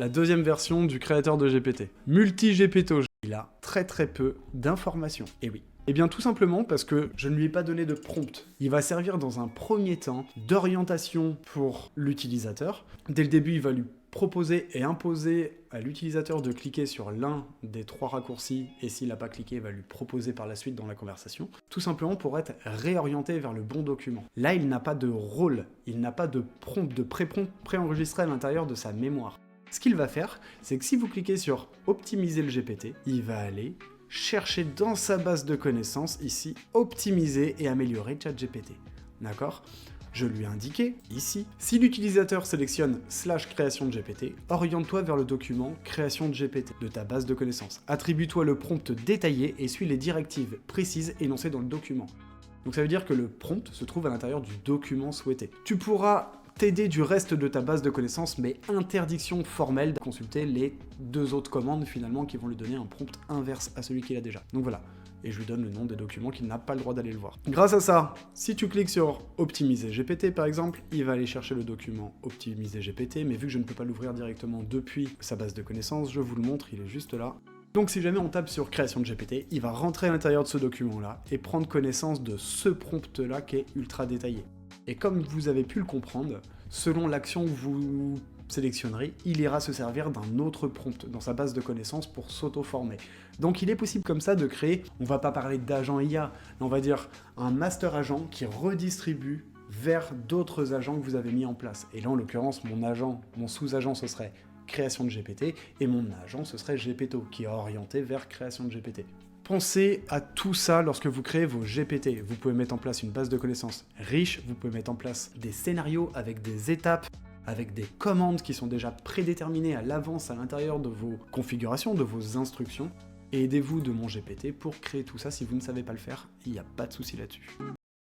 La deuxième version du créateur de GPT. Multi-GPTO. Il a très peu d'informations. Et oui. Eh bien tout simplement parce que je ne lui ai pas donné de prompt. Il va servir dans un premier temps d'orientation pour l'utilisateur. Dès le début, il va lui proposer et imposer à l'utilisateur de cliquer sur l'un des 3 raccourcis, et s'il n'a pas cliqué, il va lui proposer par la suite dans la conversation, tout simplement pour être réorienté vers le bon document. Là, il n'a pas de rôle, il n'a pas de prompt, de pré-prompt préenregistré à l'intérieur de sa mémoire. Ce qu'il va faire, c'est que si vous cliquez sur « Optimiser le GPT », il va aller chercher dans sa base de connaissances, ici, « Optimiser et améliorer ChatGPT ». D'accord ? Je lui ai indiqué, ici, si l'utilisateur sélectionne / création de GPT, oriente-toi vers le document création de GPT de ta base de connaissances. Attribue-toi le prompt détaillé et suis les directives précises énoncées dans le document. Donc ça veut dire que le prompt se trouve à l'intérieur du document souhaité. Tu pourras t'aider du reste de ta base de connaissances, mais interdiction formelle de consulter les 2 autres commandes finalement qui vont lui donner un prompt inverse à celui qu'il a déjà. Donc voilà. Et je lui donne le nom des documents qu'il n'a pas le droit d'aller le voir. Grâce à ça, si tu cliques sur Optimiser GPT par exemple, il va aller chercher le document Optimiser GPT, mais vu que je ne peux pas l'ouvrir directement depuis sa base de connaissances, je vous le montre, il est juste là. Donc si jamais on tape sur Création de GPT, il va rentrer à l'intérieur de ce document-là et prendre connaissance de ce prompt-là qui est ultra détaillé. Et comme vous avez pu le comprendre, selon l'action que vous sélectionnerez, il ira se servir d'un autre prompt dans sa base de connaissances pour s'auto-former. Donc il est possible comme ça de créer, on va pas parler d'agent IA, mais on va dire un master agent qui redistribue vers d'autres agents que vous avez mis en place. Et là en l'occurrence, mon sous-agent ce serait création de GPT, et mon agent ce serait GPTO, qui est orienté vers création de GPT. Pensez à tout ça lorsque vous créez vos GPT. Vous pouvez mettre en place une base de connaissances riche, vous pouvez mettre en place des scénarios avec des étapes, avec des commandes qui sont déjà prédéterminées à l'avance à l'intérieur de vos configurations, de vos instructions. Et aidez-vous de mon GPT pour créer tout ça. Si vous ne savez pas le faire, il n'y a pas de souci là-dessus.